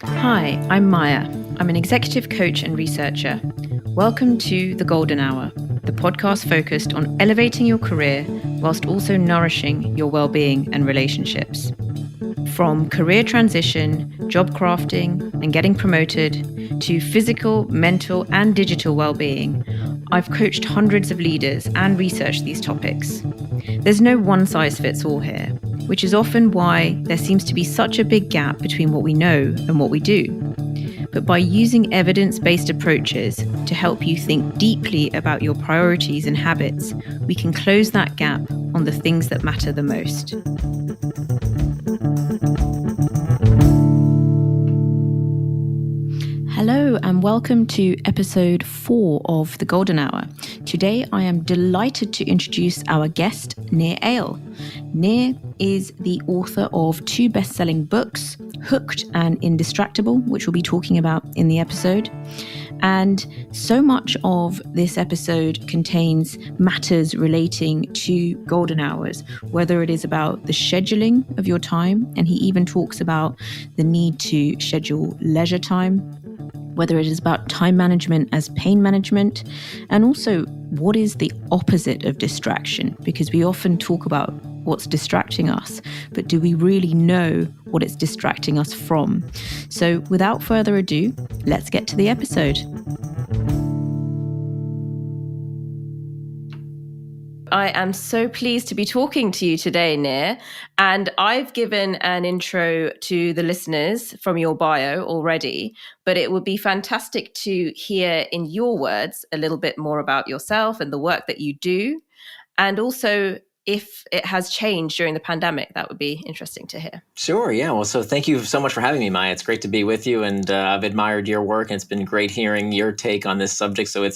Hi, I'm Maya. I'm an executive coach and researcher. Welcome to The Golden Hour, the podcast focused on elevating your career whilst also nourishing your well-being and relationships. From career transition, job crafting, and getting promoted to physical, mental, and digital well-being, I've coached hundreds of leaders and researched these topics. There's no one-size-fits-all here, which is often why there seems to be such a big gap between what we know and what we do. But by using evidence-based approaches to help you think deeply about your priorities and habits, we can close that gap on the things that matter the most. Hello and welcome to episode 4 of The Golden Hour. Today I am delighted to introduce our guest, Nir Eyal. Nir is the author of 2 best-selling books, Hooked and Indistractable, which we'll be talking about in the episode. And so much of this episode contains matters relating to golden hours, whether it is about the scheduling of your time, and he even talks about the need to schedule leisure time, whether it is about time management as pain management, and also what is the opposite of distraction, because we often talk about what's distracting us, but do we really know what it's distracting us from? So without further ado, let's get to the episode. I am so pleased to be talking to you today, Nir. And I've given an intro to the listeners from your bio already, but it would be fantastic to hear in your words a little bit more about yourself and the work that you do. And also, if it has changed during the pandemic, that would be interesting to hear. Sure. Yeah. Well, so thank you so much for having me, Maya. It's great to be with you, and I've admired your work, and it's been great hearing your take on this subject. So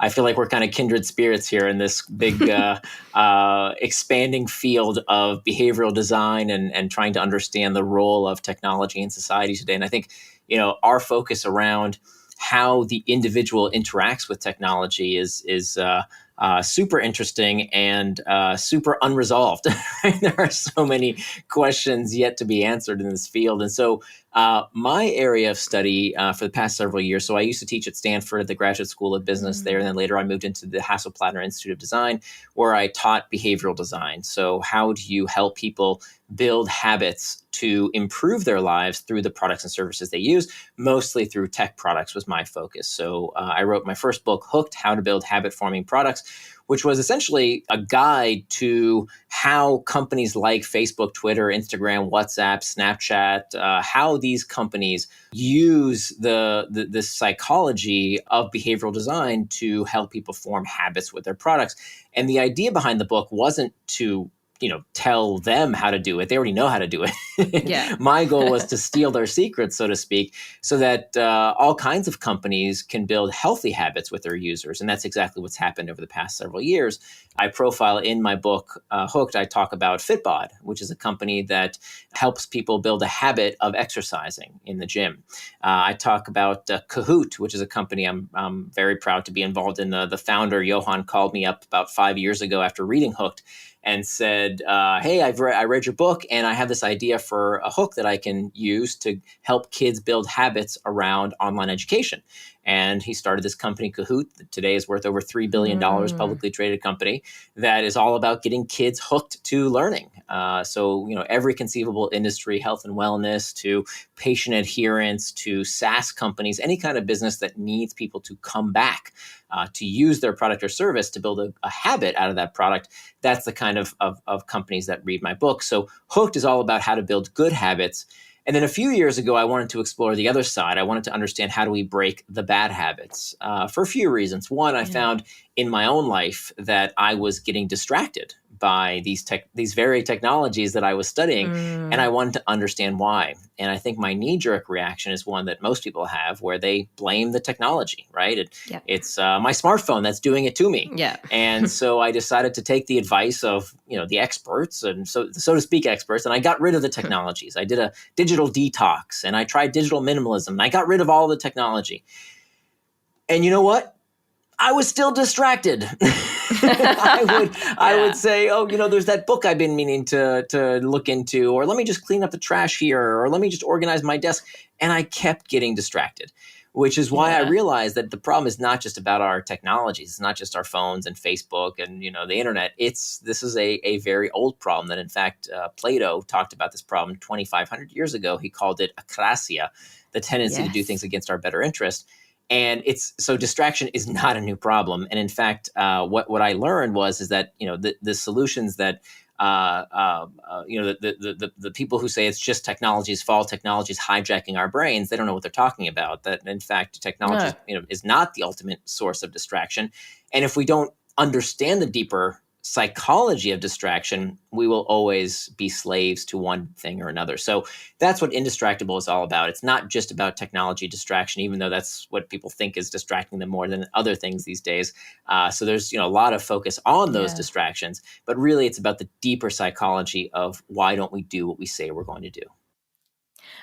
I feel like we're kind of kindred spirits here in this big expanding field of behavioral design and trying to understand the role of technology in society today. And I think, our focus around how the individual interacts with technology is super interesting and super unresolved. There are so many questions yet to be answered in this field. And so my area of study for the past several years, so I used to teach at Stanford at the Graduate School of Business there. And then later I moved into the Hasso Plattner Institute of Design, where I taught behavioral design. So how do you help people build habits to improve their lives through the products and services they use? Mostly through tech products was my focus. So I wrote my first book, Hooked, How to Build Habit-Forming Products, which was essentially a guide to how companies like Facebook, Twitter, Instagram, WhatsApp, Snapchat, how these companies use the psychology of behavioral design to help people form habits with their products. And the idea behind the book wasn't to tell them how to do it. They already know how to do it. Yeah. My goal was to steal their secrets, so to speak, so that all kinds of companies can build healthy habits with their users. And that's exactly what's happened over the past several years. I profile in my book, Hooked, I talk about Fitbod, which is a company that helps people build a habit of exercising in the gym. I talk about Kahoot, which is a company I'm very proud to be involved in. The founder, Johan, called me up about 5 years ago after reading Hooked and said, hey, I read your book, and I have this idea for a hook that I can use to help kids build habits around online education. And he started this company, Kahoot, that today is worth over $3 billion, publicly traded company, that is all about getting kids hooked to learning. So every conceivable industry, health and wellness, to patient adherence, to SaaS companies, any kind of business that needs people to come back to use their product or service to build a habit out of that product. That's the kind of companies that read my book. So Hooked is all about how to build good habits. And then a few years ago, I wanted to explore the other side. I wanted to understand, how do we break the bad habits for a few reasons. One, I found in my own life that I was getting distracted by these very technologies that I was studying, and I wanted to understand why. And I think my knee-jerk reaction is one that most people have, where they blame the technology, right? It's my smartphone that's doing it to me. Yeah. And so I decided to take the advice of the experts, and so to speak experts, and I got rid of the technologies. I did a digital detox, and I tried digital minimalism, and I got rid of all the technology. And you know what? I was still distracted. I would say, oh, there's that book I've been meaning to look into, or let me just clean up the trash here, or let me just organize my desk. And I kept getting distracted, which is why I realized that the problem is not just about our technologies. It's not just our phones and Facebook and, the internet. This is a very old problem that, in fact, Plato talked about this problem 2,500 years ago. He called it akrasia, the tendency to do things against our better interest. And so distraction is not a new problem. And in fact, what I learned is that, the solutions that, the people who say it's just technology's fault, technology's hijacking our brains, they don't know what they're talking about. That in fact, technology, is not the ultimate source of distraction. And if we don't understand the deeper psychology of distraction, we will always be slaves to one thing or another. So that's what Indistractable is all about. It's not just about technology distraction, even though that's what people think is distracting them more than other things these days. So there's a lot of focus on those distractions, but really it's about the deeper psychology of why don't we do what we say we're going to do.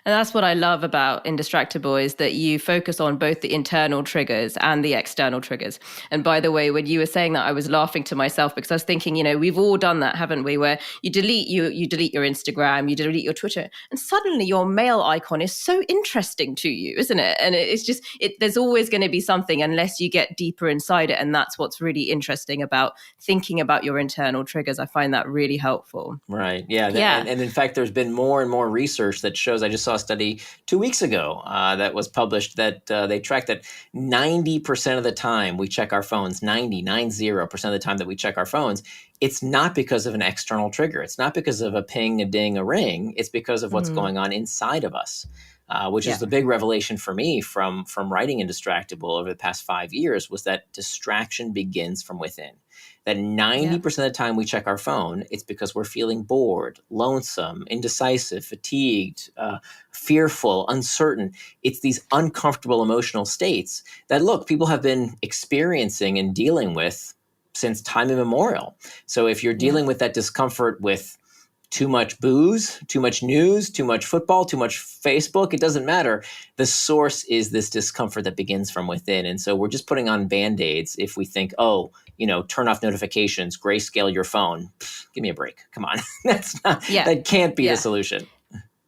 And that's what I love about Indistractable, is that you focus on both the internal triggers and the external triggers. And by the way, when you were saying that, I was laughing to myself because I was thinking, we've all done that, haven't we? Where you delete your Instagram, you delete your Twitter, and suddenly your mail icon is so interesting to you, isn't it? And it's just, there's always going to be something unless you get deeper inside it. And that's what's really interesting about thinking about your internal triggers. I find that really helpful. Right. Yeah. And in fact, there's been more and more research that shows, I just saw a study 2 weeks ago that was published that they tracked that 90% of the time we check our phones, 90% of the time that we check our phones, it's not because of an external trigger. It's not because of a ping, a ding, a ring. It's because of what's going on inside of us. Which is the big revelation for me from writing Indistractable over the past 5 years, was that distraction begins from within. That 90% of the time we check our phone, it's because we're feeling bored, lonesome, indecisive, fatigued, fearful, uncertain. It's these uncomfortable emotional states that, look, people have been experiencing and dealing with since time immemorial. So if you're dealing with that discomfort with too much booze, too much news, too much football, too much Facebook, it doesn't matter. The source is this discomfort that begins from within. And so we're just putting on Band-Aids if we think, turn off notifications, grayscale your phone. Give me a break. Come on. That can't be the solution.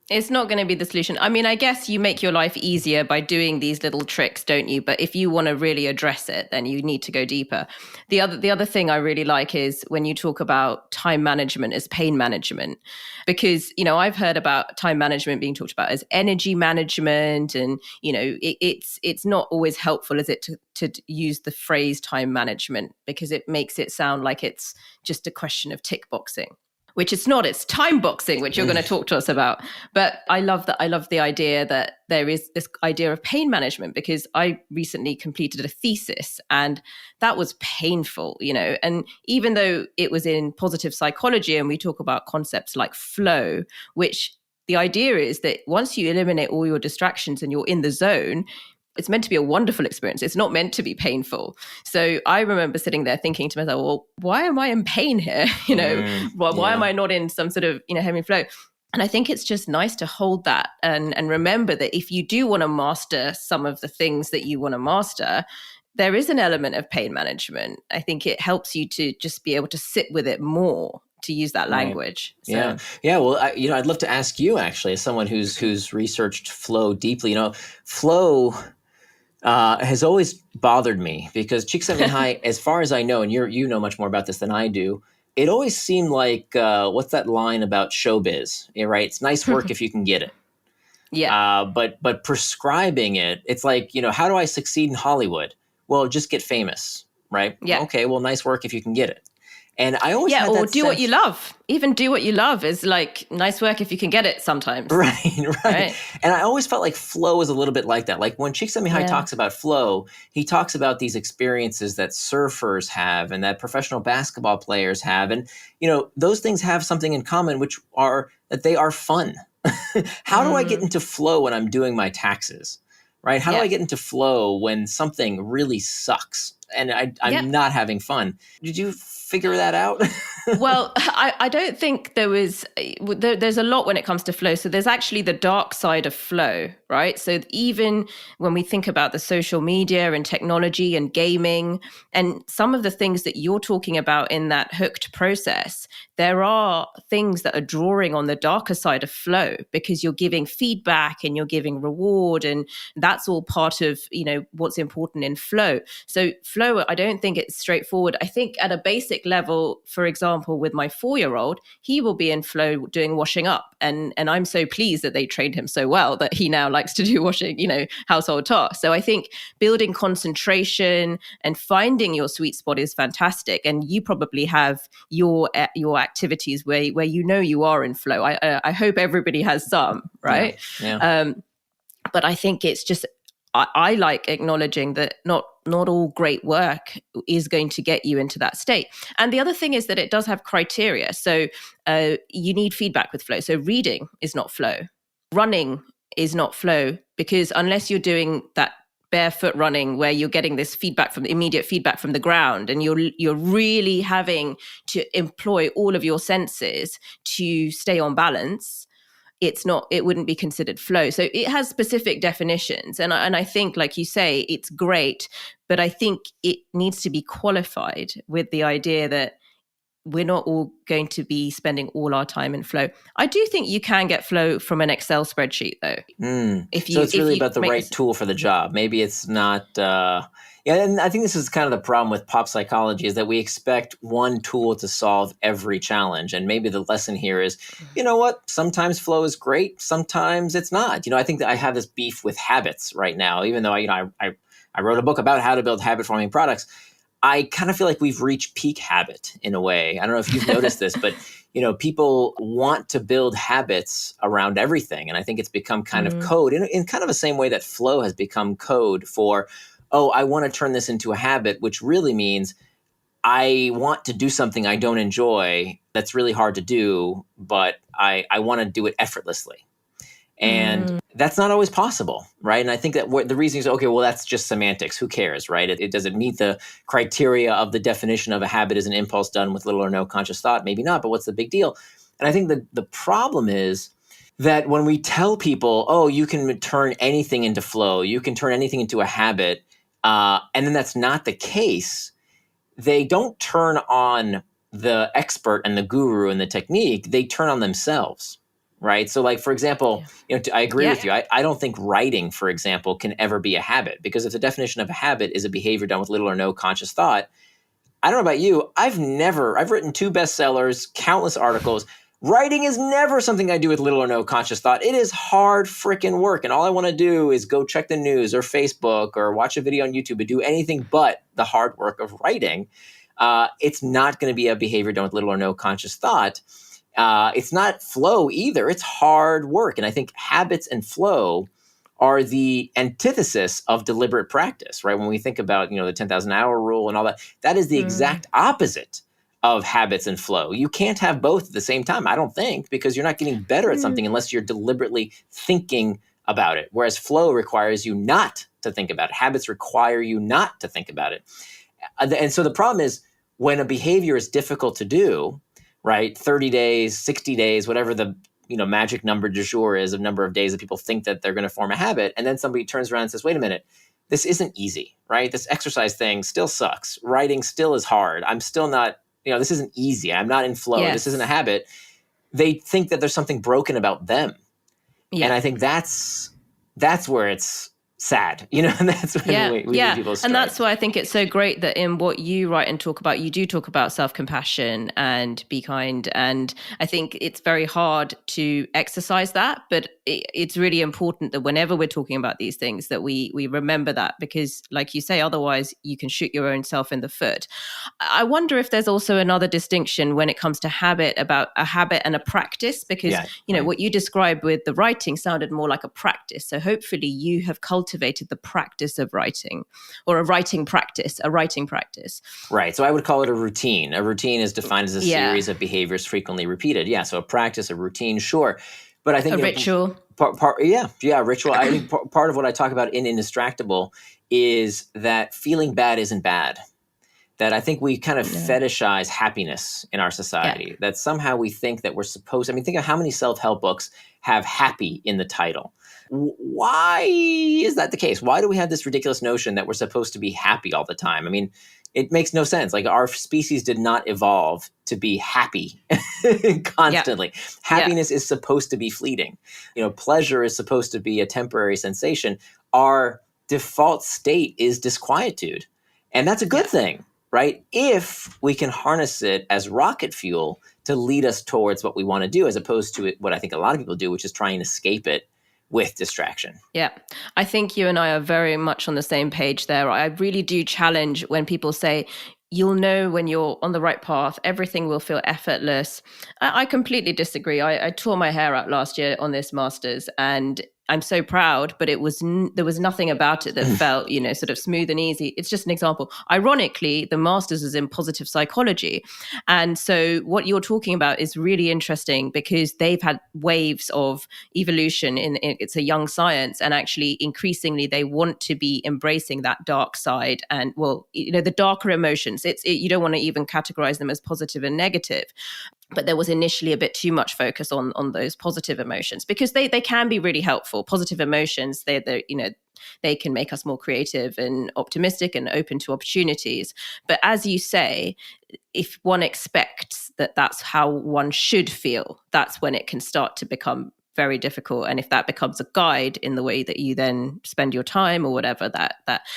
It's not going to be the solution. I mean, I guess you make your life easier by doing these little tricks, don't you? But if you want to really address it, then you need to go deeper. The other thing I really like is when you talk about time management as pain management, because, I've heard about time management being talked about as energy management, and, it's not always helpful, is it, to use the phrase time management, because it makes it sound like it's just a question of tick boxing. Which it's not, it's time boxing, which you're going to talk to us about. But I love the idea that there is this idea of pain management, because I recently completed a thesis and that was painful, and even though it was in positive psychology and we talk about concepts like flow, which the idea is that once you eliminate all your distractions and you're in the zone, it's meant to be a wonderful experience. It's not meant to be painful. So I remember sitting there thinking to myself, well, why am I in pain here? Why am I not in some sort of, having flow? And I think it's just nice to hold that and remember that if you do want to master some of the things that you want to master, there is an element of pain management. I think it helps you to just be able to sit with it more, to use that language. Right. So. Yeah. Well, I'd love to ask you, actually, as someone who's researched flow deeply. Flow has always bothered me, because Csikszentmihalyi, as far as I know, and you know much more about this than I do, it always seemed like, what's that line about showbiz? Right? It's nice work if you can get it. Yeah. But prescribing it, it's like, how do I succeed in Hollywood? Well, just get famous, right? Yeah. Okay, well, nice work if you can get it. And I always had that or do sense. What you love. Even do what you love is like nice work if you can get it sometimes. Right. And I always felt like flow is a little bit like that. Like when Csikszentmihalyi talks about flow, he talks about these experiences that surfers have and that professional basketball players have. And, those things have something in common, which are that they are fun. How do I get into flow when I'm doing my taxes? Right? How do I get into flow when something really sucks and I'm not having fun? Did you figure that out? Well, I don't think there's a lot when it comes to flow. So there's actually the dark side of flow, right? So even when we think about the social media and technology and gaming and some of the things that you're talking about in that hooked process, there are things that are drawing on the darker side of flow because you're giving feedback and you're giving reward, and that's all part of, what's important in flow. So flow, I don't think it's straightforward. I think at a basic level, for example, with my 4-year-old, he will be in flow doing washing up, and I'm so pleased that they trained him so well that he now likes to do washing, household tasks. So I think building concentration and finding your sweet spot is fantastic. And you probably have your activities where you are in flow. I hope everybody has some, right? Yeah. But I think it's just I like acknowledging that not all great work is going to get you into that state. And the other thing is that it does have criteria. So you need feedback with flow. So reading is not flow. Running is not flow, because unless you're doing that barefoot running where you're getting this immediate feedback from the ground, and you're really having to employ all of your senses to stay on balance, it wouldn't be considered flow. So it has specific definitions. And I think, like you say, it's great, but I think it needs to be qualified with the idea that we're not all going to be spending all our time in flow. I do think you can get flow from an Excel spreadsheet, though. So it's really about the right tool for the job. Maybe it's not. And I think this is kind of the problem with pop psychology, is that we expect one tool to solve every challenge. And maybe the lesson here is, you know what? Sometimes flow is great. Sometimes it's not. I think that I have this beef with habits right now, even though I wrote a book about how to build habit-forming products. I kind of feel like we've reached peak habit in a way. I don't know if you've noticed this, but people want to build habits around everything. And I think it's become kind of code in kind of the same way that flow has become code for, I want to turn this into a habit, which really means I want to do something I don't enjoy that's really hard to do, but I want to do it effortlessly. And that's not always possible, right? And I think that the reason is, okay, well, that's just semantics. Who cares, right? It doesn't meet the criteria of the definition of a habit as an impulse done with little or no conscious thought. Maybe not, but what's the big deal? And I think that the problem is that when we tell people, you can turn anything into flow, you can turn anything into a habit, and then that's not the case, they don't turn on the expert and the guru and the technique, they turn on themselves. Right. So like, for example, I agree with you. I don't think writing, for example, can ever be a habit, because if the definition of a habit is a behavior done with little or no conscious thought, I don't know about you. I've written 2 bestsellers, countless articles. Writing is never something I do with little or no conscious thought. It is hard freaking work. And all I want to do is go check the news or Facebook or watch a video on YouTube and do anything but the hard work of writing. It's not going to be a behavior done with little or no conscious thought. It's not flow either. It's hard work. And I think habits and flow are the antithesis of deliberate practice, right? When we think about, the 10,000 hour rule and all that, that is the exact opposite of habits and flow. You can't have both at the same time, I don't think, because you're not getting better at something unless you're deliberately thinking about it. Whereas flow requires you not to think about it. Habits require you not to think about it. And so the problem is, when a behavior is difficult to do, right, 30 days, 60 days, whatever the magic number du jour is of number of days that people think that they're going to form a habit, and then somebody turns around and says, wait a minute, this isn't easy, right? This exercise thing still sucks. Writing still is hard. I'm still not, this isn't easy. I'm not in flow. Yes. This isn't a habit. They think that there's something broken about them. Yeah. And I think that's where it's sad, and that's when we lead people astray. And that's why I think it's so great that in what you write and talk about, you do talk about self-compassion and be kind. And I think it's very hard to exercise that, but it's really important that whenever we're talking about these things, that we remember that, because like you say, otherwise you can shoot your own self in the foot. I wonder if there's also another distinction when it comes to habit, about a habit and a practice, because what you described with the writing sounded more like a practice. So hopefully you have cultivated the practice of writing, or a writing practice. Right. So I would call it a routine. A routine is defined as a series of behaviors frequently repeated. Yeah. So a practice, a routine, sure. But I think a ritual. Ritual. I think part of what I talk about in Indistractable is that feeling bad isn't bad. that I think we kind of fetishize happiness in our society, that somehow we think that we're supposed, I mean, think of how many self-help books have happy in the title. Why is that the case? Why do we have this ridiculous notion that we're supposed to be happy all the time? I mean, it makes no sense. Like, our species did not evolve to be happy constantly. Yeah. Happiness is supposed to be fleeting. Pleasure is supposed to be a temporary sensation. Our default state is disquietude. And that's a good thing, right? If we can harness it as rocket fuel to lead us towards what we want to do, as opposed to what I think a lot of people do, which is try and escape it with distraction. Yeah, I think you and I are very much on the same page there. I really do challenge when people say, you'll know when you're on the right path, everything will feel effortless. I completely disagree. I tore my hair out last year on this master's, and I'm so proud, but there was nothing about it that felt, sort of smooth and easy. It's just an example. Ironically, the master's is in positive psychology. And so what you're talking about is really interesting, because they've had waves of evolution it's a young science. And actually, increasingly, they want to be embracing that dark side. And the darker emotions, you don't want to even categorize them as positive and negative. But there was initially a bit too much focus on those positive emotions, because they can be really helpful. Positive emotions, they can make us more creative and optimistic and open to opportunities. But as you say, if one expects that that's how one should feel, that's when it can start to become very difficult. And if that becomes a guide in the way that you then spend your time or whatever,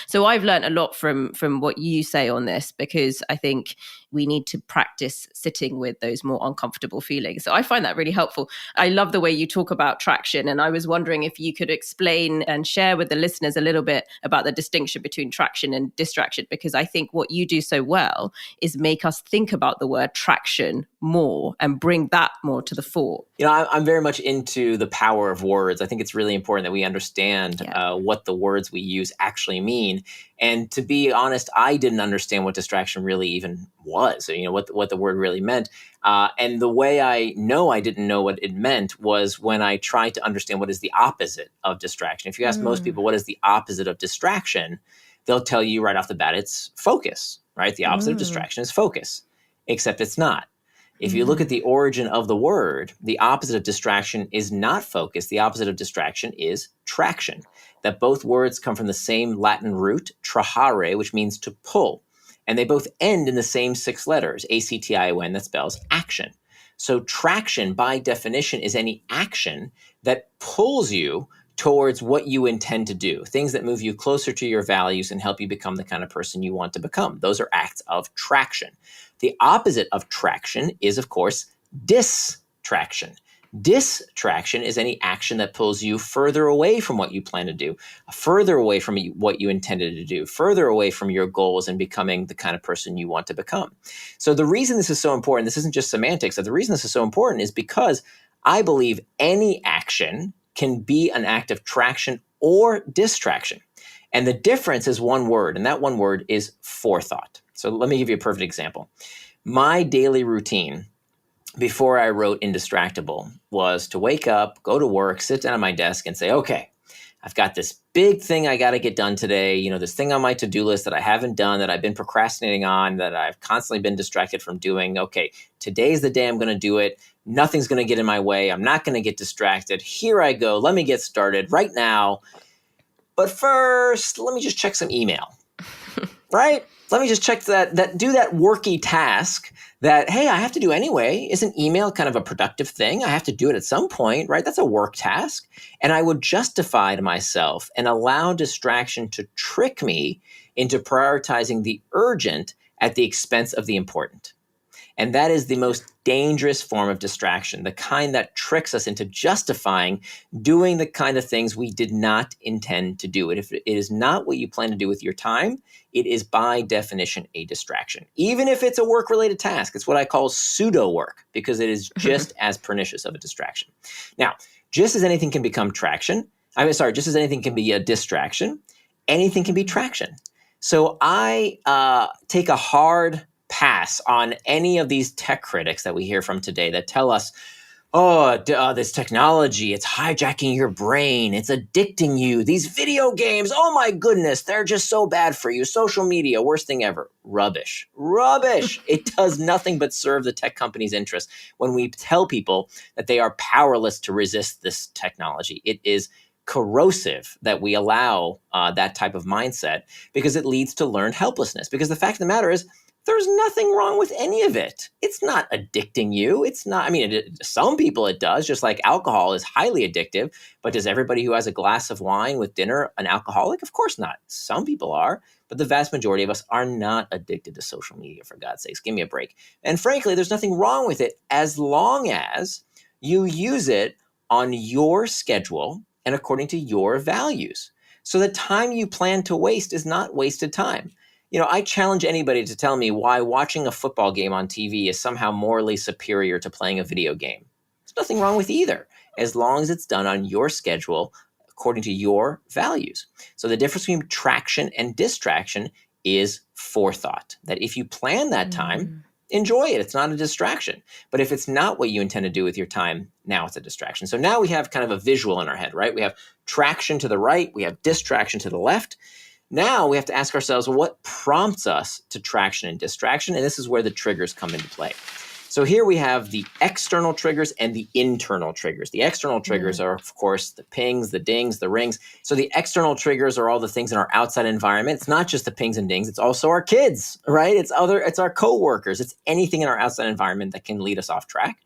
so I've learned a lot from what you say on this, because I think we need to practice sitting with those more uncomfortable feelings. So I find that really helpful. I love the way you talk about traction. And I was wondering if you could explain and share with the listeners a little bit about the distinction between traction and distraction, because I think what you do so well is make us think about the word traction more and bring that more to the fore. I'm very much into the power of words. I think it's really important that we understand what the words we use actually mean. And to be honest, I didn't understand what distraction really even was, what the word really meant. And the way I know I didn't know what it meant was when I tried to understand what is the opposite of distraction. If you ask most people what is the opposite of distraction, they'll tell you right off the bat it's focus, right? The opposite of distraction is focus, except it's not. If you look at the origin of the word, the opposite of distraction is not focus. The opposite of distraction is traction. That both words come from the same Latin root, trahare, which means to pull. And they both end in the same 6 letters, A-C-T-I-O-N, that spells action. So traction, by definition, is any action that pulls you towards what you intend to do, things that move you closer to your values and help you become the kind of person you want to become. Those are acts of traction. The opposite of traction is, of course, distraction. Distraction is any action that pulls you further away from what you plan to do, further away from what you intended to do, further away from your goals and becoming the kind of person you want to become. So the reason this is so important, this isn't just semantics, the reason this is so important is because I believe any action can be an act of traction or distraction. And the difference is one word, and that one word is forethought. So let me give you a perfect example. My daily routine before I wrote Indistractable was to wake up, go to work, sit down at my desk and say, okay, I've got this big thing I got to get done today. This thing on my to-do list that I haven't done, that I've been procrastinating on, that I've constantly been distracted from doing. Okay, today's the day I'm going to do it. Nothing's going to get in my way. I'm not going to get distracted. Here I go. Let me get started right now. But first, let me just check some email, right? Let me just check that do that worky task that, hey, I have to do anyway. Isn't email kind of a productive thing? I have to do it at some point, right? That's a work task. And I would justify to myself and allow distraction to trick me into prioritizing the urgent at the expense of the important. And that is the most dangerous form of distraction, the kind that tricks us into justifying doing the kind of things we did not intend to do. If it is not what you plan to do with your time, it is by definition a distraction. Even if it's a work-related task, it's what I call pseudo work, because it is just as pernicious of a distraction. Now, just as anything can become just as anything can be a distraction, anything can be traction. So I take a hard pass on any of these tech critics that we hear from today that tell us, this technology, it's hijacking your brain. It's addicting you. These video games, oh my goodness, they're just so bad for you. Social media, worst thing ever. Rubbish. It does nothing but serve the tech companies' interest when we tell people that they are powerless to resist this technology. It is corrosive that we allow that type of mindset because it leads to learned helplessness. Because the fact of the matter is, there's nothing wrong with any of it. It's not addicting you. It's not, some people it does, just like alcohol is highly addictive. But does everybody who has a glass of wine with dinner an alcoholic? Of course not. Some people are, but the vast majority of us are not addicted to social media, for God's sakes. Give me a break. And frankly, there's nothing wrong with it as long as you use it on your schedule and according to your values. So the time you plan to waste is not wasted time. I challenge anybody to tell me why watching a football game on TV is somehow morally superior to playing a video game. There's nothing wrong with either, as long as it's done on your schedule according to your values. So the difference between traction and distraction is forethought. That if you plan that time, enjoy it. It's not a distraction. But if it's not what you intend to do with your time, now it's a distraction. So now we have kind of a visual in our head, right? We have traction to the right, we have distraction to the left. Now we have to ask ourselves, well, what prompts us to traction and distraction? And this is where the triggers come into play. So here we have the external triggers and the internal triggers. The external triggers are, of course, the pings, the dings, the rings. So the external triggers are all the things in our outside environment. It's not just the pings and dings. It's also our kids, right? It's our coworkers. It's anything in our outside environment that can lead us off track.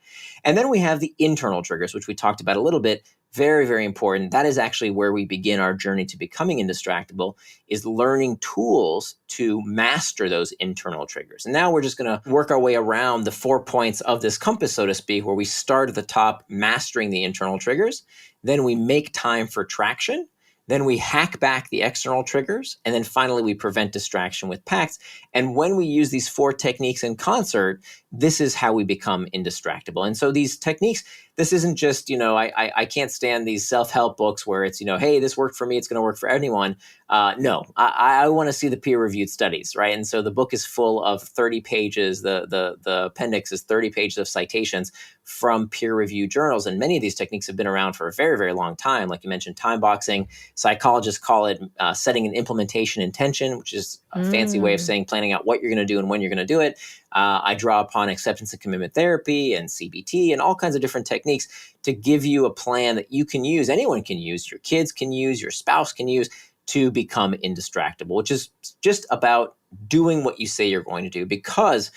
And then we have the internal triggers, which we talked about a little bit. Very, very important. That is actually where we begin our journey to becoming indistractable, is learning tools to master those internal triggers. And now we're just going to work our way around the 4 points of this compass, so to speak, where we start at the top, mastering the internal triggers. Then we make time for traction. Then we hack back the external triggers. And then finally, we prevent distraction with pacts. And when we use these 4 techniques in concert, this is how we become indistractable. And so these techniques, this isn't just, I can't stand these self-help books where it's, hey, this worked for me, it's going to work for anyone. No, I want to see the peer-reviewed studies, right? And so the book is full of 30 pages. The appendix is 30 pages of citations from peer-reviewed journals. And many of these techniques have been around for a very, very long time. Like you mentioned, time boxing. Psychologists call it setting an implementation intention, which is a fancy way of saying planning out what you're going to do and when you're going to do it. I draw upon acceptance and commitment therapy and CBT and all kinds of different techniques to give you a plan that you can use, anyone can use, your kids can use, your spouse can use, to become indistractable, which is just about doing what you say you're going to do. Because,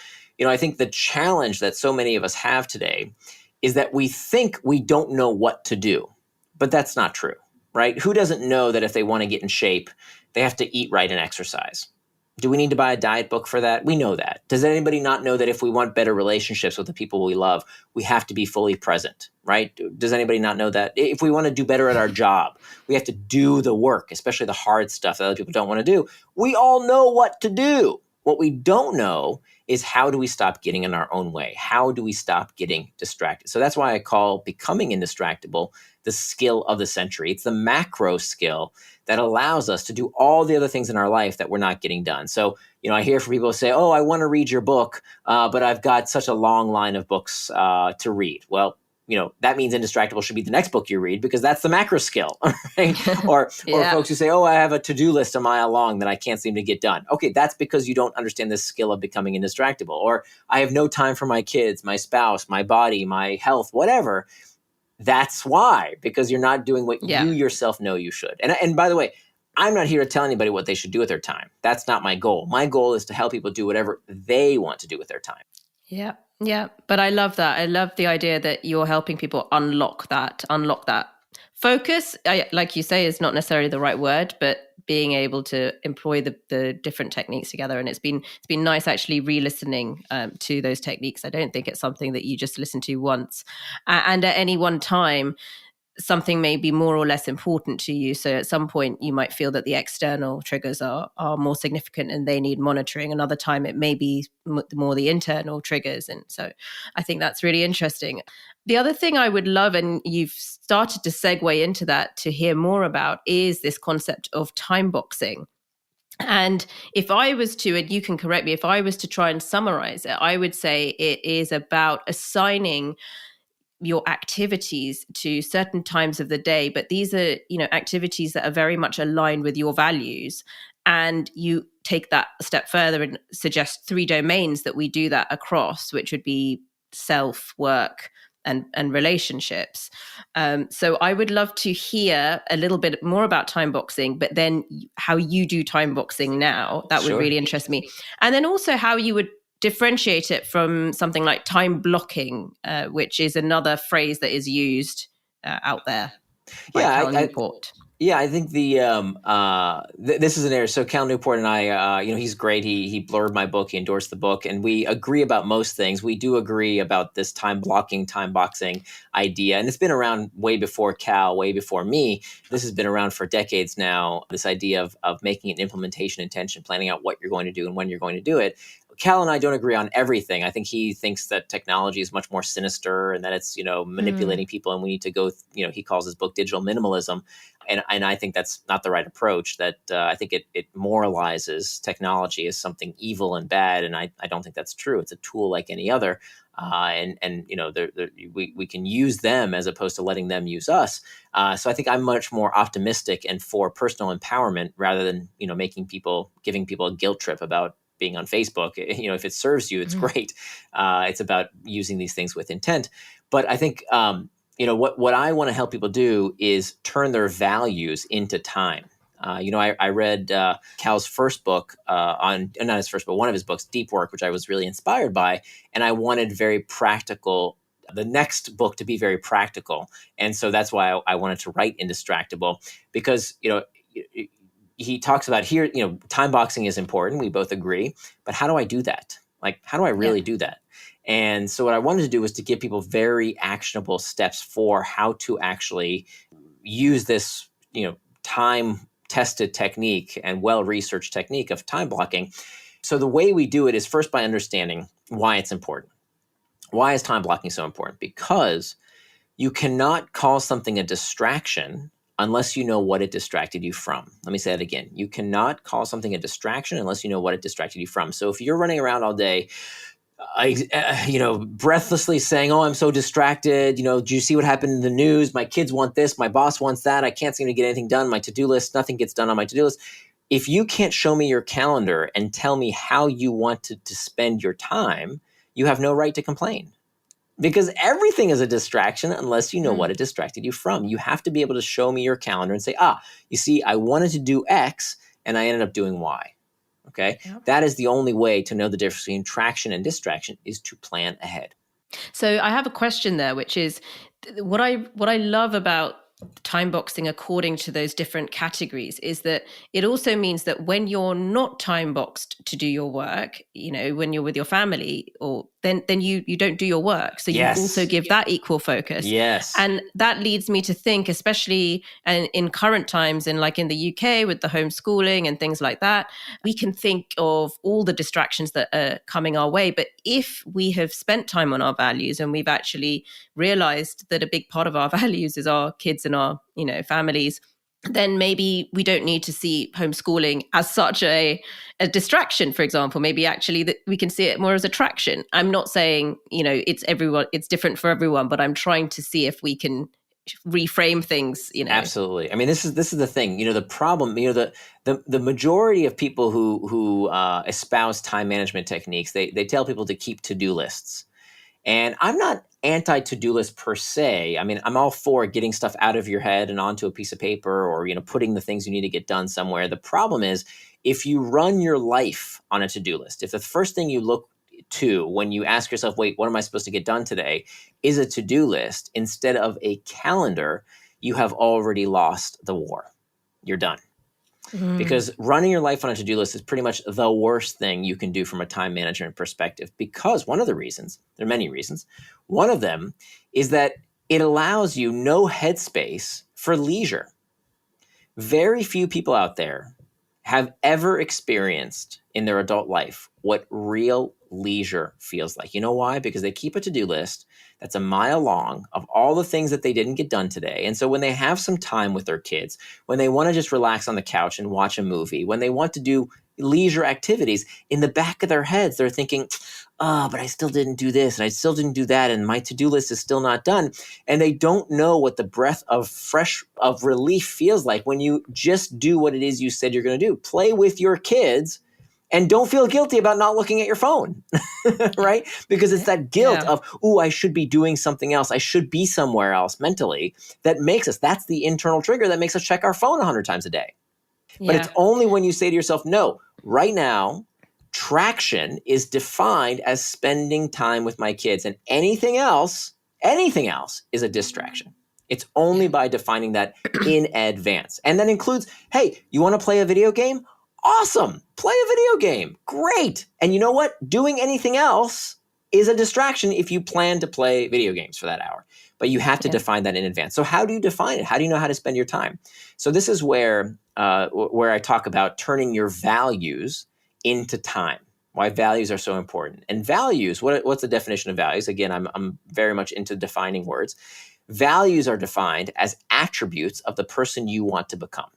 I think the challenge that so many of us have today is that we think we don't know what to do, but that's not true, right? Who doesn't know that if they want to get in shape, they have to eat right and exercise? Do we need to buy a diet book for that? We know that. Does anybody not know that if we want better relationships with the people we love, we have to be fully present, right? Does anybody not know that? If we want to do better at our job, we have to do the work, especially the hard stuff that other people don't want to do. We all know what to do. What we don't know is how do we stop getting in our own way? How do we stop getting distracted? So that's why I call becoming indistractable the skill of the century. It's the macro skill that allows us to do all the other things in our life that we're not getting done. So, I hear from people who say, oh, I want to read your book, but I've got such a long line of books to read. Well, that means indistractable should be the next book you read because that's the macro skill, right? Or folks who say, oh, I have a to-do list a mile long that I can't seem to get done. Okay, that's because you don't understand the skill of becoming indistractable. Or I have no time for my kids, my spouse, my body, my health, whatever. That's why, because you're not doing what you yourself know you should. And by the way, I'm not here to tell anybody what they should do with their time. That's not my goal. My goal is to help people do whatever they want to do with their time. Yeah. Yeah. But I love that. I love the idea that you're helping people unlock that focus. Like you say, is not necessarily the right word, but being able to employ the different techniques together. And it's been nice actually re-listening to those techniques. I don't think it's something that you just listen to once. And at any one time, something may be more or less important to you. So at some point you might feel that the external triggers are more significant and they need monitoring. Another time it may be more the internal triggers. And so I think that's really interesting. The other thing I would love, and you've started to segue into that to hear more about, is this concept of time boxing. And if I was to, and you can correct me, if I was to try and summarize it, I would say it is about assigning your activities to certain times of the day, but these are, activities that are very much aligned with your values. And you take that a step further and suggest 3 domains that we do that across, which would be self, work, and relationships. So I would love to hear a little bit more about time boxing, but then how you do time boxing now. That would really interest me. And then also how you would differentiate it from something like time blocking, which is another phrase that is used out there by Cal Newport. I think this is an area. So Cal Newport and I, he's great. He blurred my book, he endorsed the book, and we agree about most things. We do agree about this time blocking, time boxing idea, and it's been around way before Cal, way before me. This has been around for decades now. This idea of making an implementation intention, planning out what you're going to do and when you're going to do it. Cal and I don't agree on everything. I think he thinks that technology is much more sinister and that it's, manipulating people, and we need to go, he calls his book digital minimalism. And I think that's not the right approach, that I think it moralizes technology as something evil and bad. And I don't think that's true. It's a tool like any other. We can use them as opposed to letting them use us. So I think I'm much more optimistic and for personal empowerment rather than, giving people a guilt trip about being on Facebook. If it serves you, it's great. It's about using these things with intent. But I think, what I want to help people do is turn their values into time. I read Cal's first book not his first, but one of his books, Deep Work, which I was really inspired by. And I wanted the next book to be very practical. And so that's why I wanted to write Indistractable, because, he talks about here, time boxing is important. We both agree. But how do I do that? Like, how do I really do that? And so what I wanted to do was to give people very actionable steps for how to actually use this, time-tested technique and well-researched technique of time blocking. So the way we do it is first by understanding why it's important. Why is time blocking so important? Because you cannot call something a distraction unless you know what it distracted you from. Let me say that again. You cannot call something a distraction unless you know what it distracted you from. So if you're running around all day, breathlessly saying, "Oh, I'm so distracted. Do you see what happened in the news? My kids want this. My boss wants that. I can't seem to get anything done. My to-do list, nothing gets done on my to-do list." If you can't show me your calendar and tell me how you want to spend your time, you have no right to complain. Because everything is a distraction unless you know what it distracted you from. You have to be able to show me your calendar and say, you see, I wanted to do X and I ended up doing Y. Okay. Yep. That is the only way to know the difference between traction and distraction, is to plan ahead. So I have a question there, which is what I love about time boxing according to those different categories is that it also means that when you're not time boxed to do your work, when you're with your family, or then you don't do your work. So you also give that equal focus. Yes. And that leads me to think, especially in current times, in the UK with the homeschooling and things like that, we can think of all the distractions that are coming our way. But if we have spent time on our values and we've actually realized that a big part of our values is our kids and our families, then maybe we don't need to see homeschooling as such a distraction, for example. Maybe actually that we can see it more as attraction. I'm not saying it's different for everyone, but I'm trying to see if we can reframe things. Absolutely. I mean, this is the thing. The problem. The majority of people who espouse time management techniques, they tell people to keep to-do lists. And I'm not anti-to-do list per se. I mean, I'm all for getting stuff out of your head and onto a piece of paper, or, putting the things you need to get done somewhere. The problem is if you run your life on a to-do list, if the first thing you look to when you ask yourself, wait, what am I supposed to get done today, is a to-do list instead of a calendar, you have already lost the war. You're done. Because running your life on a to-do list is pretty much the worst thing you can do from a time management perspective. Because one of the reasons, there are many reasons, one of them is that it allows you no headspace for leisure. Very few people out there have ever experienced in their adult life what real leisure feels like. You know why? Because they keep a to-do list that's a mile long of all the things that they didn't get done today. And so when they have some time with their kids, when they want to just relax on the couch and watch a movie, when they want to do leisure activities, in the back of their heads, they're thinking, oh, but I still didn't do this and I still didn't do that. And my to-do list is still not done. And they don't know what the breath of relief feels like when you just do what it is you said you're going to do. Play with your kids and don't feel guilty about not looking at your phone, right? Because it's that guilt of, ooh, I should be doing something else. I should be somewhere else mentally that makes us, that's the internal trigger that makes us check our phone 100 times a day. But it's only when you say to yourself, no, right now, traction is defined as spending time with my kids, and anything else is a distraction. It's only by defining that in advance. And that includes, hey, you want to play a video game? Awesome. Play a video game. Great. And you know what? Doing anything else is a distraction if you plan to play video games for that hour. But you have to define that in advance. So how do you define it? How do you know how to spend your time? So this is where I talk about turning your values into time, why values are so important. And values, what's the definition of values? Again, I'm very much into defining words. Values are defined as attributes of the person you want to become.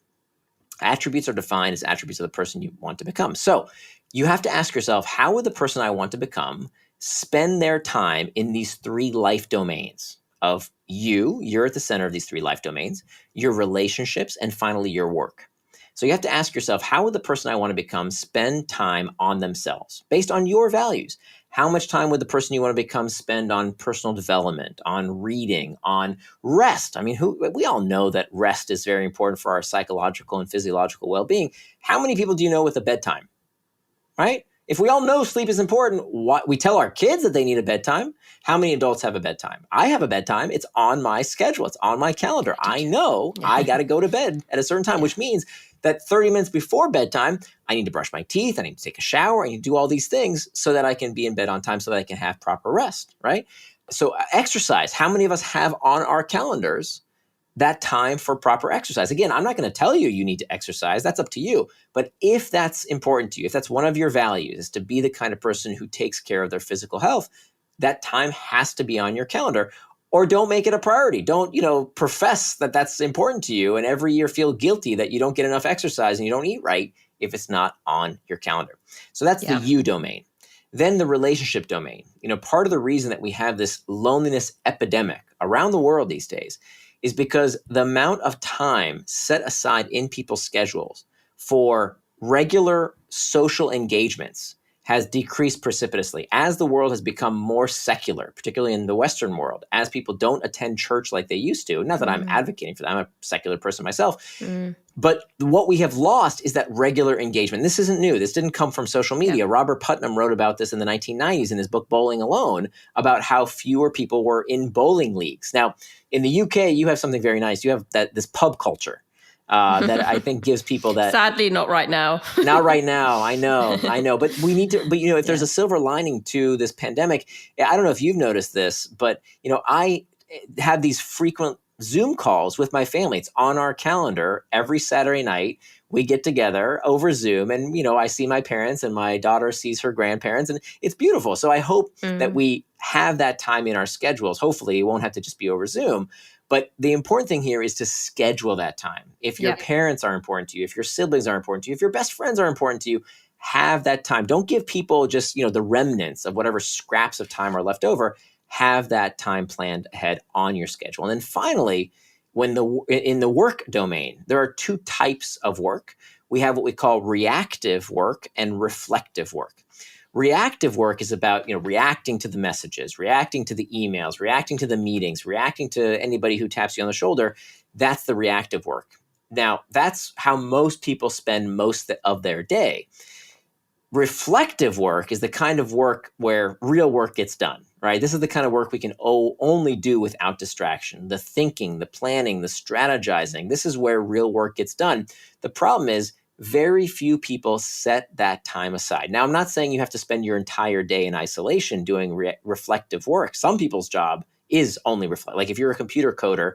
Attributes are defined as attributes of the person you want to become. So you have to ask yourself, how would the person I want to become spend their time in these three life domains of you're at the center of these three life domains, your relationships, and finally your work. So you have to ask yourself, how would the person I want to become spend time on themselves based on your values? How much time would the person you want to become spend on personal development, on reading, on rest? I mean, we all know that rest is very important for our psychological and physiological well-being. How many people do you know with a bedtime, right? If we all know sleep is important, we tell our kids that they need a bedtime. How many adults have a bedtime? I have a bedtime. It's on my schedule. It's on my calendar. I know I got to go to bed at a certain time, which means that 30 minutes before bedtime, I need to brush my teeth. I need to take a shower. I need to do all these things so that I can be in bed on time so that I can have proper rest, right? So exercise. How many of us have on our calendars that time for proper exercise? Again, I'm not going to tell you need to exercise. That's up to you. But if that's important to you, if that's one of your values, is to be the kind of person who takes care of their physical health, that time has to be on your calendar. Or don't make it a priority. Don't, profess that that's important to you and every year feel guilty that you don't get enough exercise and you don't eat right if it's not on your calendar. So that's the you domain. Then the relationship domain. Part of the reason that we have this loneliness epidemic around the world these days is because the amount of time set aside in people's schedules for regular social engagements has decreased precipitously as the world has become more secular, particularly in the Western world, as people don't attend church like they used to. Not that I'm advocating for that. I'm a secular person myself. But what we have lost is that regular engagement. This isn't new. This didn't come from social media. Robert Putnam wrote about this in the 1990s in his book, Bowling Alone, about how fewer people were in bowling leagues. Now, in the UK, you have something very nice. You have this pub culture. That I think gives people that. Sadly, not right now. Not right now. I know. But we need to. But if there's a silver lining to this pandemic, I don't know if you've noticed this, but I have these frequent Zoom calls with my family. It's on our calendar every Saturday night. We get together over Zoom, and I see my parents, and my daughter sees her grandparents, and it's beautiful. So I hope that we have that time in our schedules. Hopefully, it won't have to just be over Zoom. But the important thing here is to schedule that time. If your parents are important to you, if your siblings are important to you, if your best friends are important to you, have that time. Don't give people just, the remnants of whatever scraps of time are left over. Have that time planned ahead on your schedule. And then finally, in the work domain, there are two types of work. We have what we call reactive work and reflective work. Reactive work is about, reacting to the messages, reacting to the emails, reacting to the meetings, reacting to anybody who taps you on the shoulder. That's the reactive work. Now, that's how most people spend most of their day. Reflective work is the kind of work where real work gets done, right? This is the kind of work we can only do without distraction. The thinking, the planning, the strategizing. This is where real work gets done. The problem is, very few people set that time aside. Now, I'm not saying you have to spend your entire day in isolation doing reflective work. Some people's job is only reflect. Like if you're a computer coder,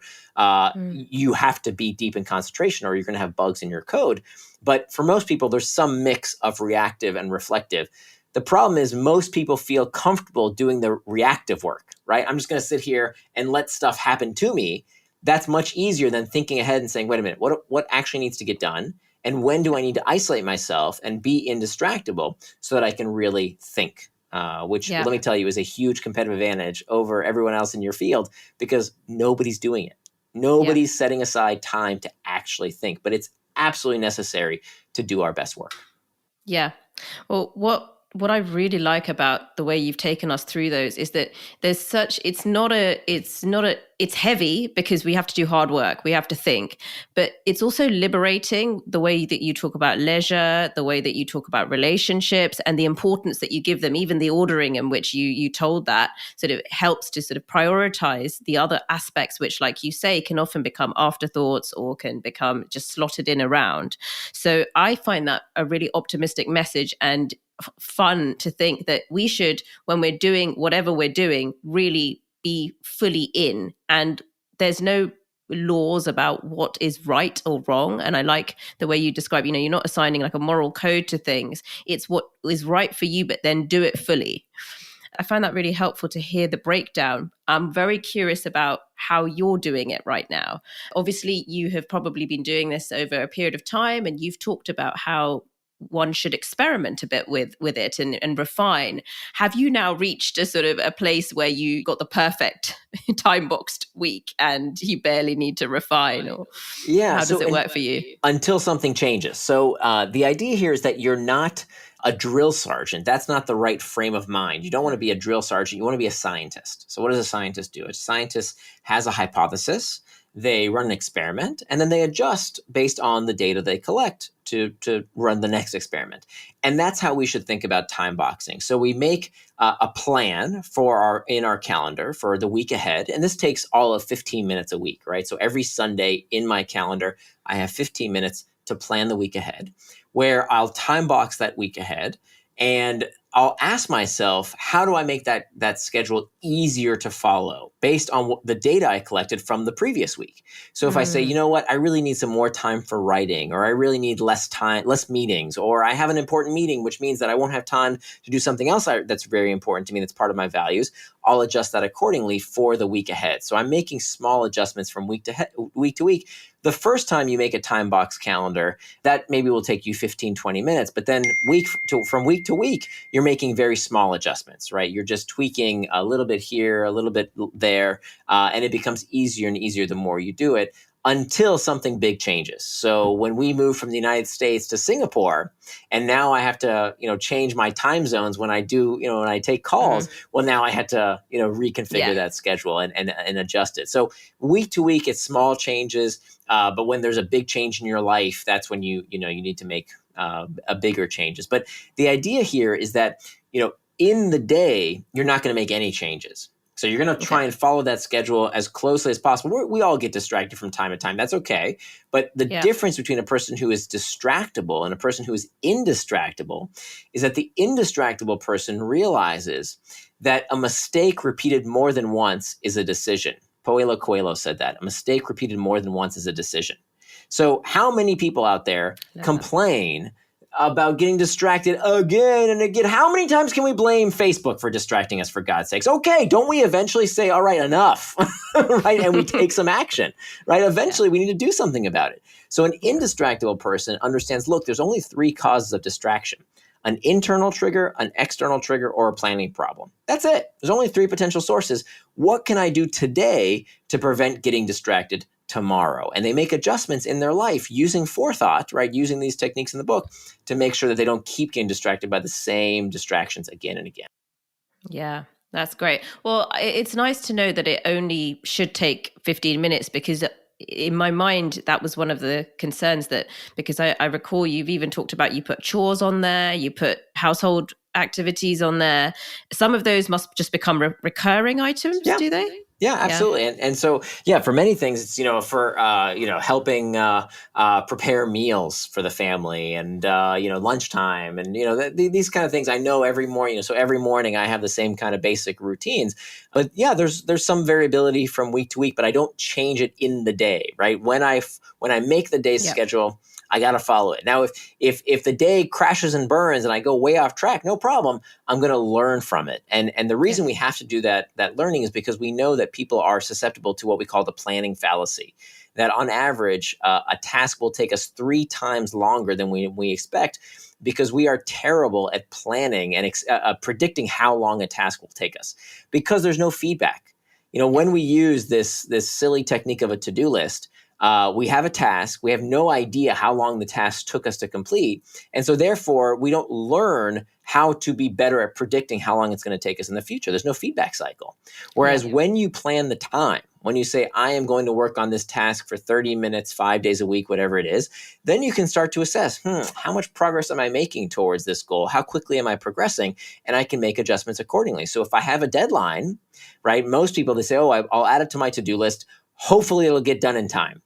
you have to be deep in concentration or you're going to have bugs in your code. But for most people, there's some mix of reactive and reflective. The problem is most people feel comfortable doing the reactive work, right? I'm just going to sit here and let stuff happen to me. That's much easier than thinking ahead and saying, wait a minute, what actually needs to get done? And when do I need to isolate myself and be indistractable so that I can really think? Which, let me tell you, is a huge competitive advantage over everyone else in your field, because nobody's doing it. Nobody's setting aside time to actually think, but it's absolutely necessary to do our best work. Yeah. Well, what I really like about the way you've taken us through those is that there's such, it's heavy because we have to do hard work. We have to think, but it's also liberating the way that you talk about leisure, the way that you talk about relationships, and the importance that you give them, even the ordering in which you told that sort of helps to sort of prioritize the other aspects, which, like you say, can often become afterthoughts or can become just slotted in around. So I find that a really optimistic message and fun to think that we should, when we're doing whatever we're doing, really be fully in. And there's no laws about what is right or wrong. And I like the way you describe, you're not assigning like a moral code to things. It's what is right for you, but then do it fully. I find that really helpful to hear the breakdown. I'm very curious about how you're doing it right now. Obviously, you have probably been doing this over a period of time, and you've talked about how one should experiment a bit with it and refine. Have you now reached a sort of a place where you got the perfect time boxed week and you barely need to refine? Or how does it work for you? Until something changes. So the idea here is that you're not a drill sergeant. That's not the right frame of mind. You don't want to be a drill sergeant. You want to be a scientist. So what does a scientist do? A scientist has a hypothesis. They run an experiment, and then they adjust based on the data they collect to run the next experiment. And that's how we should think about time boxing. So we make a plan in our calendar for the week ahead, and this takes all of 15 minutes a week, right? So every Sunday in my calendar, I have 15 minutes to plan the week ahead, where I'll time box that week ahead, and I'll ask myself, how do I make that schedule easier to follow based on the data I collected from the previous week? So if I say, you know what, I really need some more time for writing, or I really need less meetings, or I have an important meeting, which means that I won't have time to do something else that's very important to me, that's part of my values, I'll adjust that accordingly for the week ahead. So I'm making small adjustments from week to week. The first time you make a time box calendar, that maybe will take you 15, 20 minutes. But then from week to week, you're making very small adjustments, right? You're just tweaking a little bit here, a little bit there, and it becomes easier and easier the more you do it, until something big changes. So when we moved from the United States to Singapore, and now I have to, change my time zones when I do, when I take calls, well, now I had to, reconfigure that schedule and adjust it. So week to week, it's small changes. But when there's a big change in your life, that's when you need to make a bigger changes. But the idea here is that, in the day, you're not going to make any changes. So you're going to try and follow that schedule as closely as possible. We all get distracted from time to time. That's okay. But the difference between a person who is distractible and a person who is indistractable is that the indistractible person realizes that a mistake repeated more than once is a decision. Paulo Coelho said that. A mistake repeated more than once is a decision. So how many people out there complain about getting distracted again and again? How many times can we blame Facebook for distracting us, for God's sakes? Okay, don't we eventually say, all right, enough, right? And we take some action, right? Eventually, we need to do something about it. So an indistractible person understands, look, there's only 3 causes of distraction: an internal trigger, an external trigger, or a planning problem. That's it. There's only 3 potential sources. What can I do today to prevent getting distracted tomorrow? And they make adjustments in their life using forethought, right? Using these techniques in the book to make sure that they don't keep getting distracted by the same distractions again and again. Yeah, that's great. Well, it's nice to know that it only should take 15 minutes, because in my mind, that was one of the concerns, that because I recall you've even talked about, you put chores on there, you put household activities on there. Some of those must just become recurring items, do they? Yeah, absolutely. Yeah. And so, for many things, it's, for, helping prepare meals for the family, and, lunchtime, and, these kind of things I know every morning. So every morning I have the same kind of basic routines. But there's some variability from week to week, but I don't change it in the day, right? When I make the day's schedule, I got to follow it. Now, if the day crashes and burns and I go way off track, no problem. I'm going to learn from it. And the reason we have to do that learning is because we know that people are susceptible to what we call the planning fallacy. That on average, a task will take us 3 times longer than we expect, because we are terrible at planning and predicting how long a task will take us, because there's no feedback. When we use this silly technique of a to-do list, we have a task. We have no idea how long the task took us to complete. And so therefore, we don't learn how to be better at predicting how long it's going to take us in the future. There's no feedback cycle. Whereas when you plan the time, when you say, I am going to work on this task for 30 minutes, 5 days a week, whatever it is, then you can start to assess, how much progress am I making towards this goal? How quickly am I progressing? And I can make adjustments accordingly. So if I have a deadline, right, most people, they say, I'll add it to my to-do list. Hopefully it'll get done in time.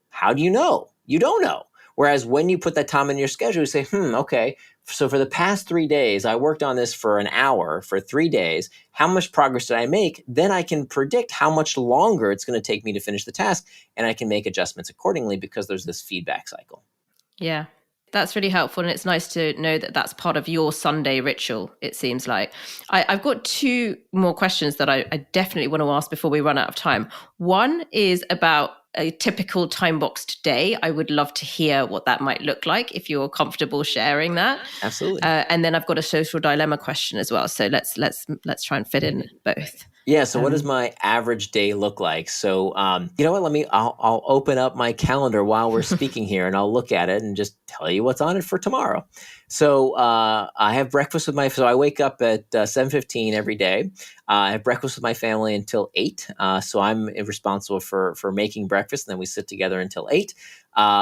How do you know? You don't know. Whereas when you put that time in your schedule, you say, okay, so for the past 3 days, I worked on this for an hour for 3 days. How much progress did I make? Then I can predict how much longer it's going to take me to finish the task, and I can make adjustments accordingly because there's this feedback cycle. Yeah, that's really helpful. And it's nice to know that that's part of your Sunday ritual, it seems like. I've got 2 more questions that I definitely want to ask before we run out of time. One is about a typical time-boxed day. I would love to hear what that might look like, if you're comfortable sharing that. Absolutely. And then I've got a social dilemma question as well. So let's try and fit in both. Yeah. So what does my average day look like? So, you know what, I'll open up my calendar while we're speaking here, and I'll look at it and just tell you what's on it for tomorrow. So, I have breakfast with so I wake up at 7:15 every day. I have breakfast with my family until 8. So I'm responsible for making breakfast, and then we sit together until 8.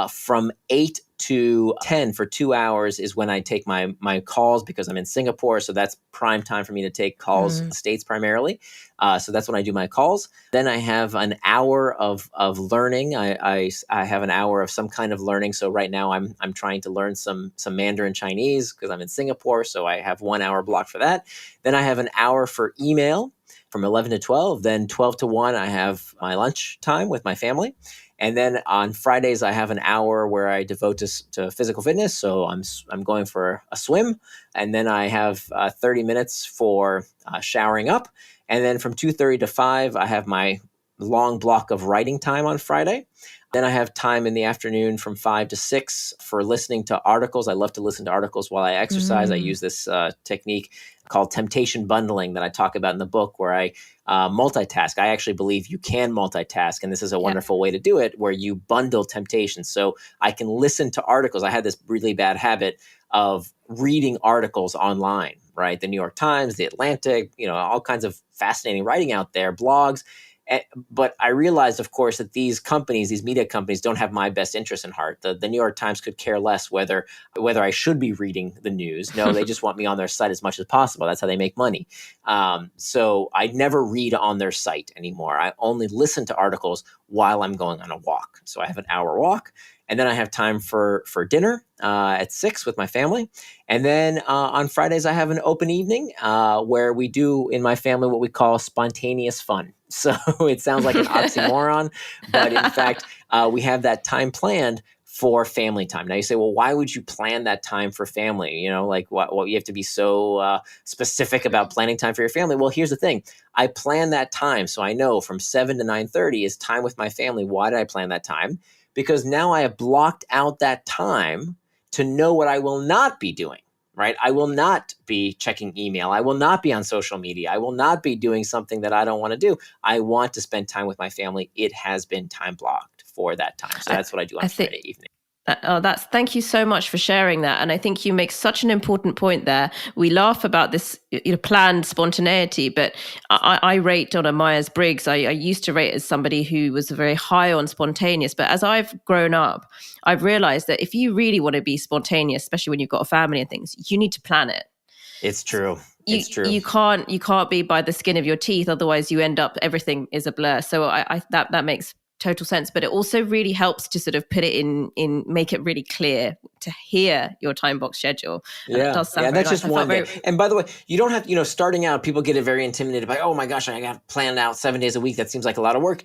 From 8 to 10 for 2 hours is when I take my calls, because I'm in Singapore. So that's prime time for me to take calls, States primarily. So that's when I do my calls. Then I have an hour of learning. I have an hour of some kind of learning. So right now I'm trying to learn some Mandarin Chinese because I'm in Singapore. So I have 1 hour blocked for that. Then I have an hour for email from 11 to 12. Then 12 to 1, I have my lunch time with my family. And then on Fridays, I have an hour where I devote to physical fitness. So I'm going for a swim. And then I have 30 minutes for showering up. And then from 2:30 to 5, I have my long block of writing time on Friday. Then I have time in the afternoon from 5 to 6 for listening to articles. I love to listen to articles while I exercise. I use this technique called temptation bundling that I talk about in the book, where I multitask. I actually believe you can multitask, and this is a wonderful way to do it, where you bundle temptations. So I can listen to articles. I had this really bad habit of reading articles online, right? The New York Times, the Atlantic, all kinds of fascinating writing out there, blogs. But I realized, of course, that these media companies, don't have my best interest in heart. The New York Times could care less whether I should be reading the news. No, they just want me on their site as much as possible. That's how they make money. So I never read on their site anymore. I only listen to articles while I'm going on a walk. So I have an hour walk. And then I have time for dinner at 6 with my family. And then on Fridays, I have an open evening where we do in my family what we call spontaneous fun. So it sounds like an oxymoron, but in fact, we have that time planned for family time. Now you say, well, why would you plan that time for family? What you have to be so specific about planning time for your family. Well, here's the thing. I plan that time. So I know from 7 to 9:30 is time with my family. Why did I plan that time? Because now I have blocked out that time to know what I will not be doing, right? I will not be checking email. I will not be on social media. I will not be doing something that I don't want to do. I want to spend time with my family. It has been time blocked for that time. So that's what I do on Friday evening. Thank you so much for sharing that. And I think you make such an important point there. We laugh about this planned spontaneity, but I rate on a Myers-Briggs. I used to rate as somebody who was very high on spontaneous. But as I've grown up, I've realized that if you really want to be spontaneous, especially when you've got a family and things, you need to plan it. It's true. It's true. You can't be by the skin of your teeth. Otherwise you end up, everything is a blur. So that makes total sense, but it also really helps to sort of put it in make it really clear to hear your time box schedule. And it does sound that's nice. just one day. And by the way, you don't have, starting out, people get very intimidated by, oh my gosh, I got planned out 7 days a week. That seems like a lot of work.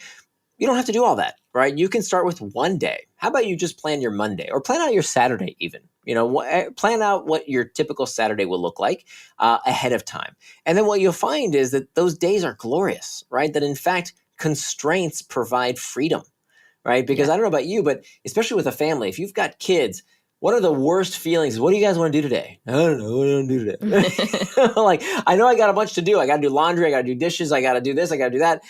You don't have to do all that, right? You can start with one day. How about you just plan your Monday or plan out your Saturday even? Plan out what your typical Saturday will look like ahead of time. And then what you'll find is that those days are glorious, right? That in fact, constraints provide freedom, right? Because I don't know about you, but especially with a family, if you've got kids, one of the worst feelings is, what do you guys want to do today? I don't know. What do you want to do today? Like, I know I got a bunch to do. I got to do laundry. I got to do dishes. I got to do this. I got to do that.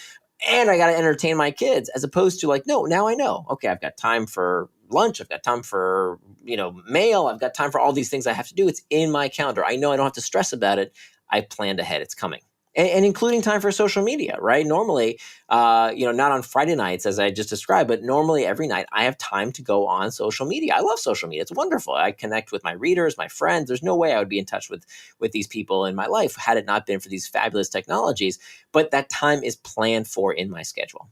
And I got to entertain my kids, as opposed to like, no, now I know. Okay, I've got time for lunch. I've got time for, mail. I've got time for all these things I have to do. It's in my calendar. I know I don't have to stress about it. I planned ahead. It's coming. And including time for social media, right? Normally, not on Friday nights, as I just described, but normally every night I have time to go on social media. I love social media. It's wonderful. I connect with my readers, my friends. There's no way I would be in touch with these people in my life had it not been for these fabulous technologies. But that time is planned for in my schedule.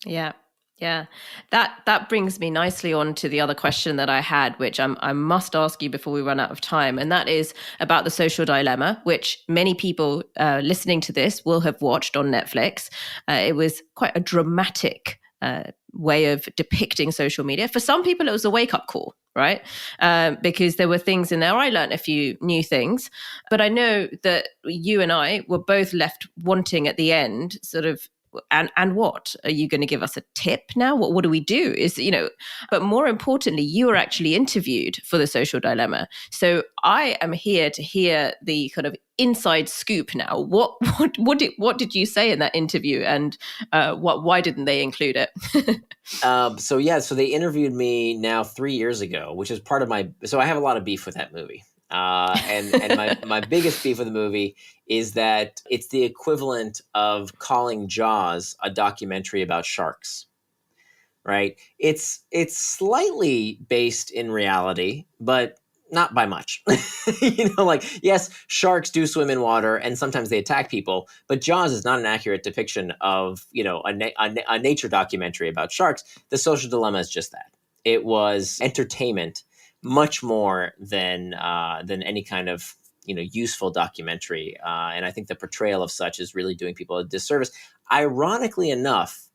Yeah. Yeah, that brings me nicely on to the other question that I had, which I must ask you before we run out of time. And that is about The Social Dilemma, which many people listening to this will have watched on Netflix. It was quite a dramatic way of depicting social media. For some people, it was a wake-up call, right? Because there were things in there. I learned a few new things, but I know that you and I were both left wanting at the end sort of, and what are you going to give us a tip now? What do we do? But more importantly, you were actually interviewed for The Social Dilemma. So I am here to hear the kind of inside scoop now. What did you say in that interview, and why didn't they include it? So they interviewed me now 3 years ago, which is part of so I have a lot of beef with that movie. And my biggest beef with the movie is that it's the equivalent of calling Jaws a documentary about sharks, right? It's slightly based in reality, but not by much. Yes, sharks do swim in water and sometimes they attack people, but Jaws is not an accurate depiction of, a nature documentary about sharks. The Social Dilemma is just that. It was entertainment much more than any kind of useful documentary, and I think the portrayal of such is really doing people a disservice. Ironically enough,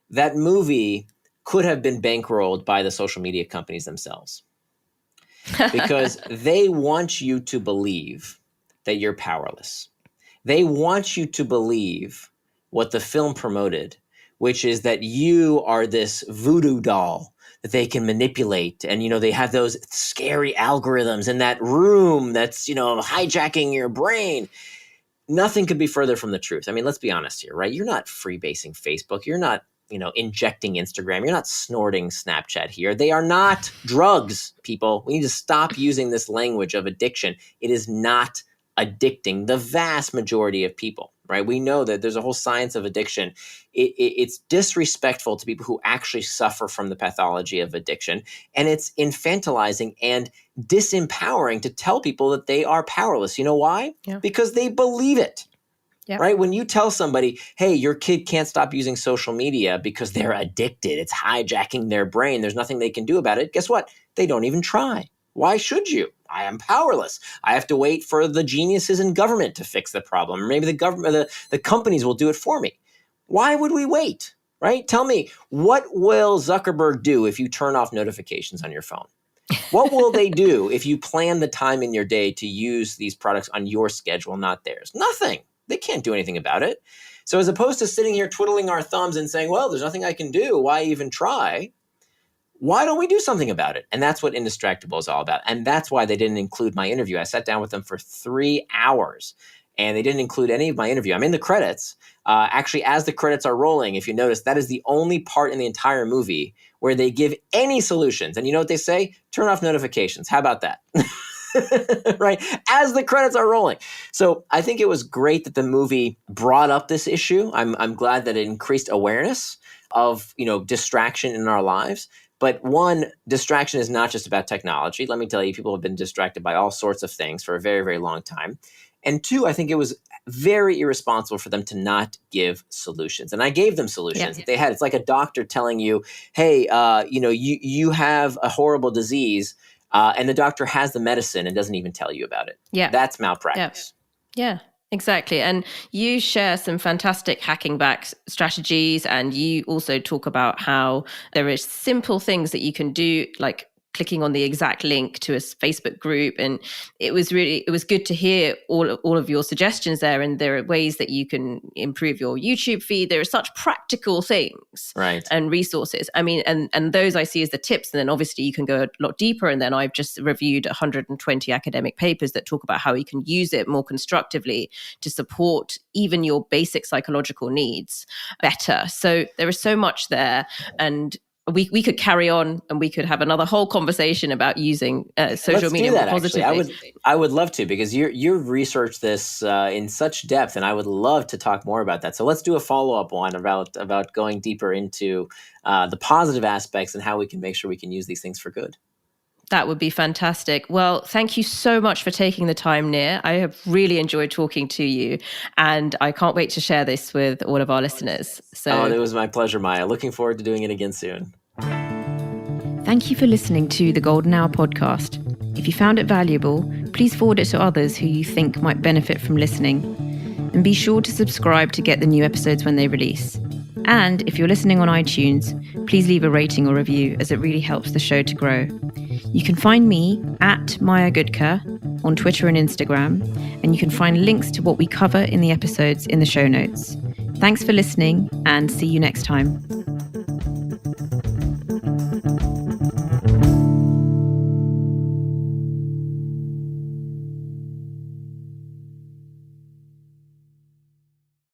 that movie could have been bankrolled by the social media companies themselves, because they want you to believe that you're powerless. They want you to believe what the film promoted, which is that you are this voodoo doll that they can manipulate. And, they have those scary algorithms in that room that's, hijacking your brain. Nothing could be further from the truth. I mean, let's be honest here, right? You're not freebasing Facebook. You're not, injecting Instagram. You're not snorting Snapchat here. They are not drugs, people. We need to stop using this language of addiction. It is not addicting the vast majority of people, right? We know that there's a whole science of addiction. It's disrespectful to people who actually suffer from the pathology of addiction. And it's infantilizing and disempowering to tell people that they are powerless. You know why? Yeah. Because they believe it. Yep. Right? When you tell somebody, hey, your kid can't stop using social media because they're addicted, it's hijacking their brain, there's nothing they can do about it. Guess what? They don't even try. Why should you? I am powerless. I have to wait for the geniuses in government to fix the problem. Or maybe the government, the companies will do it for me. Why would we wait? Right? Tell me, what will Zuckerberg do if you turn off notifications on your phone? What will they do if you plan the time in your day to use these products on your schedule, not theirs? Nothing. They can't do anything about it. So as opposed to sitting here twiddling our thumbs and saying, well, there's nothing I can do, why even try? Why don't we do something about it? And that's what Indistractable is all about. And that's why they didn't include my interview. I sat down with them for 3 hours and they didn't include any of my interview. I'm in the credits. Actually, as the credits are rolling, if you notice, that is the only part in the entire movie where they give any solutions. And you know what they say? Turn off notifications. How about that? Right? As the credits are rolling. So I think it was great that the movie brought up this issue. I'm glad that it increased awareness of, distraction in our lives. But one, distraction is not just about technology. Let me tell you, people have been distracted by all sorts of things for a very, very long time. And two, I think it was very irresponsible for them to not give solutions. And I gave them solutions that they had. It's like a doctor telling you, hey, you have a horrible disease. And the doctor has the medicine and doesn't even tell you about it. Yeah. That's malpractice. Yeah. Exactly. And you share some fantastic hacking back strategies. And you also talk about how there are simple things that you can do, like clicking on the exact link to a Facebook group. And it was good to hear all of your suggestions there. And there are ways that you can improve your YouTube feed. There are such practical things and resources. I mean, and those I see as the tips. And then obviously you can go a lot deeper. And then I've just reviewed 120 academic papers that talk about how you can use it more constructively to support even your basic psychological needs better. So there is so much there. And we could carry on and we could have another whole conversation about using social media more positively. I would love to, because you've researched this in such depth, and I would love to talk more about that. So let's do a follow-up one about going deeper into the positive aspects and how we can make sure we can use these things for good. That would be fantastic. Well, thank you so much for taking the time, Nir. I have really enjoyed talking to you, and I can't wait to share this with all of our listeners. So, it was my pleasure, Maya. Looking forward to doing it again soon. Thank you for listening to the Golden Hour podcast. If you found it valuable, please forward it to others who you think might benefit from listening. And be sure to subscribe to get the new episodes when they release. And if you're listening on iTunes, please leave a rating or review, as it really helps the show to grow. You can find me at Maya Gudka on Twitter and Instagram, and you can find links to what we cover in the episodes in the show notes. Thanks for listening, and see you next time.